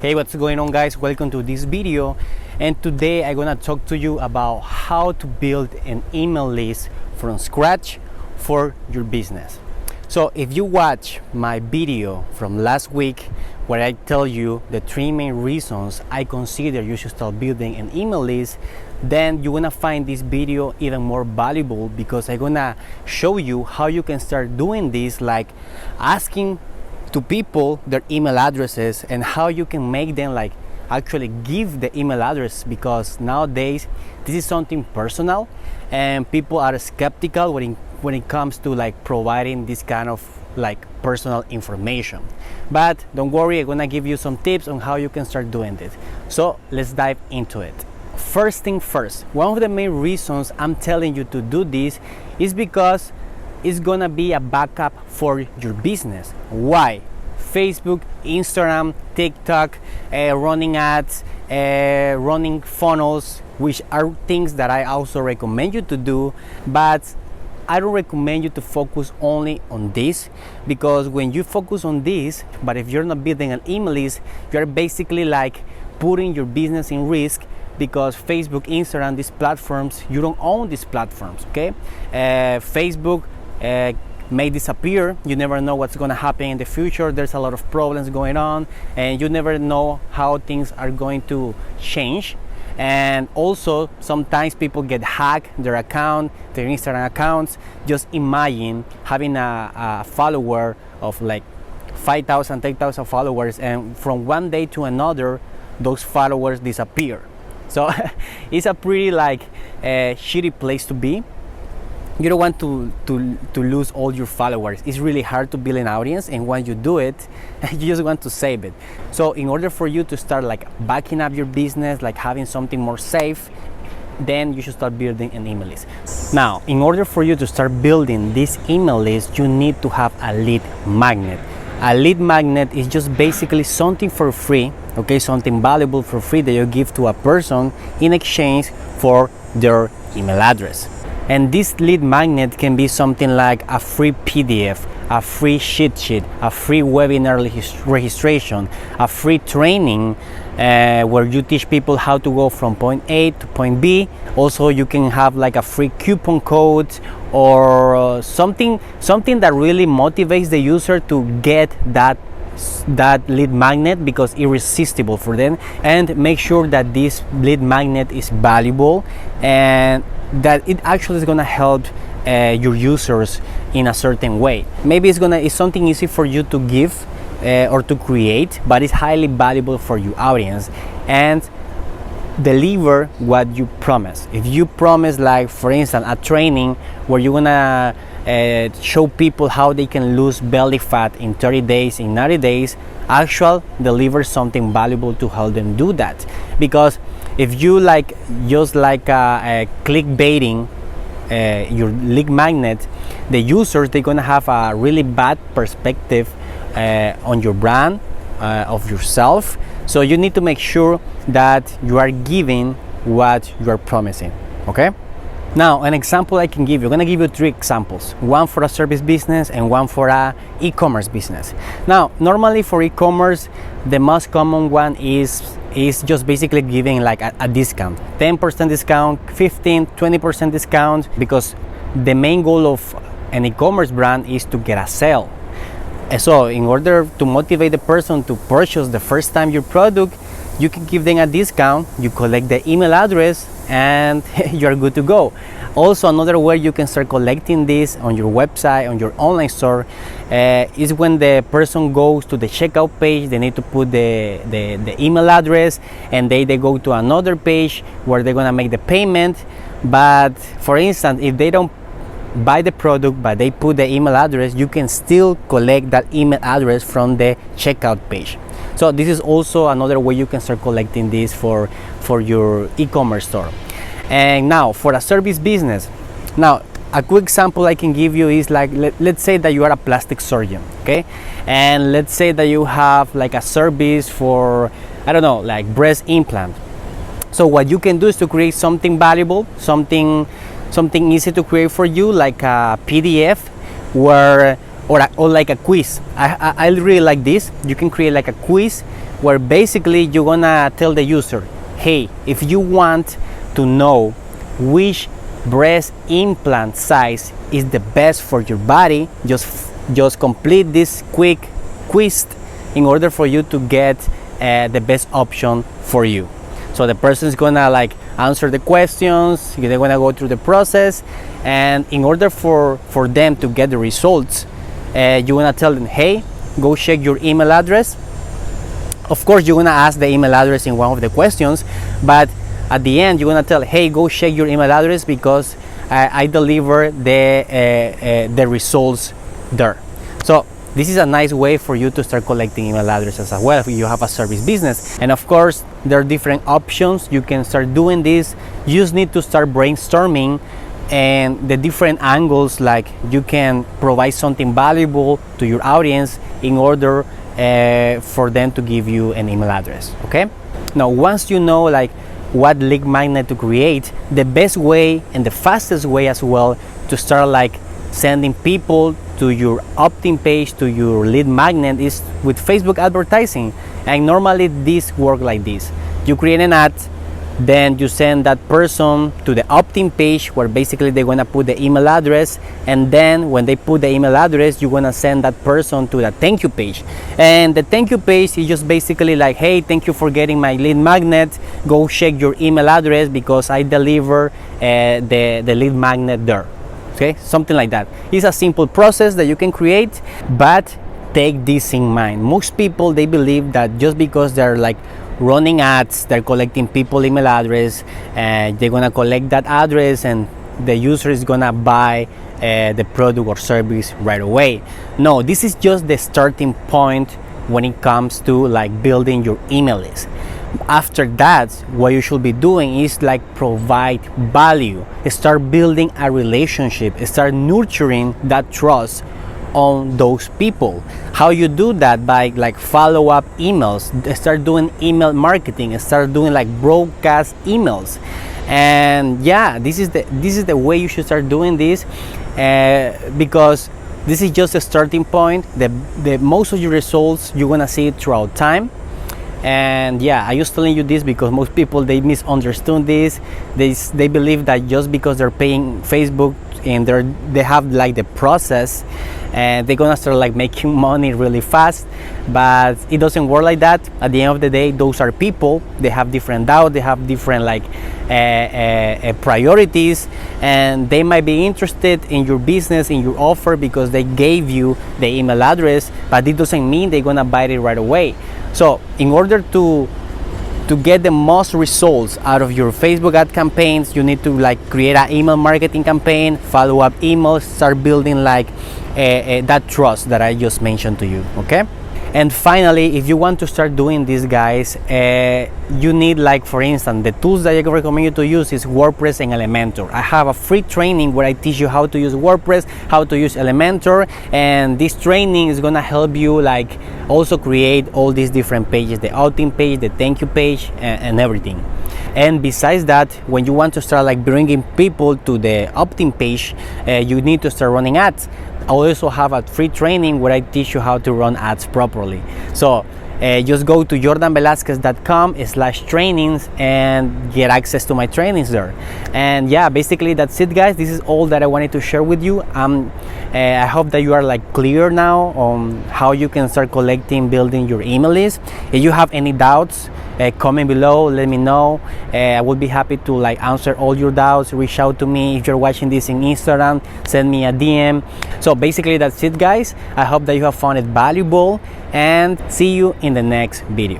Hey, what's going on, guys? Welcome to this video, and today I'm gonna talk to you about how to build an email list from scratch for your business. So if you watch my video from last week where I tell you the three main reasons I consider you should start building an email list, then you're gonna find this video even more valuable because I'm gonna show you how you can start doing this, like asking to people their email addresses and how you can make them like actually give the email address, because nowadays this is something personal and people are skeptical when it comes to like providing this kind of like personal information. But don't worry, I'm gonna give you some tips on how you can start doing this. So let's dive into it. First thing first, one of the main reasons I'm telling you to do this is because it's gonna be a backup for your business. Why? Facebook, Instagram, TikTok, running ads, running funnels, which are things that I also recommend you to do, but I don't recommend you to focus only on this, because when you focus on this, but if you're not building an email list, you're basically like putting your business in risk, because Facebook, Instagram, these platforms, you don't own these platforms, okay? Facebook may disappear. You never know what's going to happen in the future. There's a lot of problems going on and you never know how things are going to change. And also sometimes people get hacked their account, their Instagram accounts. Just imagine having a follower of like 5,000, 10,000 followers, and from one day to another those followers disappear. So it's a pretty like shitty place to be. You don't want to lose all your followers. It's really hard to build an audience, and when you do it, you just want to save it. So in order for you to start like backing up your business, like having something more safe, then you should start building an email list. Now, in order for you to start building this email list, you need to have a lead magnet. A lead magnet is just basically something for free, okay, something valuable for free that you give to a person in exchange for their email address. And this lead magnet can be something like a free PDF, a free cheat sheet, a free webinar registration, a free training where you teach people how to go from point A to point B. Also, you can have like a free coupon code or something that really motivates the user to get that lead magnet, because it's irresistible for them. And make sure that this lead magnet is valuable and that it actually is gonna help your users in a certain way. Maybe it's something easy for you to give or to create, but it's highly valuable for your audience, and deliver what you promise. If you promise, like for instance, a training where you're gonna show people how they can lose belly fat in 30 days, in 90 days, actually deliver something valuable to help them do that. Because if you like just like clickbaiting your lead magnet, the users, they're gonna have a really bad perspective on your brand, of yourself. So you need to make sure that you are giving what you are promising, okay? Now, an example I can give you, I'm gonna give you three examples, one for a service business and one for a e-commerce business. Now, normally for e-commerce, the most common one is just basically giving like a discount, 10% discount, 15, 20% discount, because the main goal of an e-commerce brand is to get a sale. And so in order to motivate the person to purchase the first time your product, you can give them a discount, you collect the email address, and you're good to go. Also, another way you can start collecting this on your website, on your online store, is when the person goes to the checkout page, they need to put the email address, and they go to another page where they're gonna make the payment. But for instance, if they don't buy the product but they put the email address, you can still collect that email address from the checkout page. So this is also another way you can start collecting this for your e-commerce store. And now for a service business, now a quick example I can give you is like, let's say that you are a plastic surgeon, okay? And let's say that you have like a service for, I don't know, like breast implant. So what you can do is to create something valuable, something easy to create for you, like a PDF where or like a quiz. I really like this. You can create like a quiz where basically you're gonna tell the user, hey, if you want to know which breast implant size is the best for your body, just complete this quick quiz in order for you to get the best option for you. So the person is gonna like answer the questions, they're gonna go through the process, and in order for them to get the results, you're gonna tell them, hey, go check your email address. Of course, you're gonna ask the email address in one of the questions, but at the end, you're gonna tell, hey, go check your email address because I deliver the results there. So this is a nice way for you to start collecting email addresses as well if you have a service business. And of course, there are different options. You can start doing this. You just need to start brainstorming and the different angles, like you can provide something valuable to your audience in order for them to give you an email address. Okay, now once you know like what lead magnet to create, the best way and the fastest way as well to start like sending people to your opt-in page, to your lead magnet, is with Facebook advertising. And normally this works like this: you create an ad, then you send that person to the opt-in page where basically they're gonna put the email address, and then when they put the email address, you're gonna send that person to the thank you page. And the thank you page is just basically like, hey, thank you for getting my lead magnet, go check your email address because I deliver the lead magnet there. Okay, something like that. It's a simple process that you can create, but take this in mind. Most people, they believe that just because they're like running ads, they're collecting people email address, and they're gonna collect that address and the user is gonna buy the product or service right away. No, this is just the starting point when it comes to like building your email list. After that, what you should be doing is like provide value, start building a relationship, start nurturing that trust on those people. How you do that? By like follow-up emails, start doing email marketing, start doing like broadcast emails. And yeah, this is the way you should start doing this, because this is just a starting point. The most of your results you're gonna see it throughout time. And yeah, I just telling you this because most people, they misunderstood this. They believe that just because they're paying Facebook and they have like the process, and they're gonna start like making money really fast. But it doesn't work like that. At the end of the day, those are people. They have different doubts, they have different like priorities, and they might be interested in your business, in your offer, because they gave you the email address, but it doesn't mean they're gonna buy it right away. So in order to get the most results out of your Facebook ad campaigns, you need to like create an email marketing campaign, follow up emails, start building like that trust that I just mentioned to you. Okay. And finally, if you want to start doing this, guys, you need, like, for instance, the tools that I recommend you to use is WordPress and Elementor. I have a free training where I teach you how to use WordPress, how to use Elementor, and this training is gonna help you like also create all these different pages, the opt-in page, the thank you page, and everything. And besides that, when you want to start like bringing people to the opt-in page, you need to start running ads. I also have a free training where I teach you how to run ads properly. So just go to jordanvelasquez.com/trainings and get access to my trainings there. And yeah, basically that's it, guys. This is all that I wanted to share with you. I hope that you are like clear now on how you can start collecting, building your email list. If you have any doubts, comment below, let me know. I will be happy to like answer all your doubts. Reach out to me. If you're watching this in Instagram, send me a DM. So basically that's it, guys. I hope that you have found it valuable, and see you in the next video.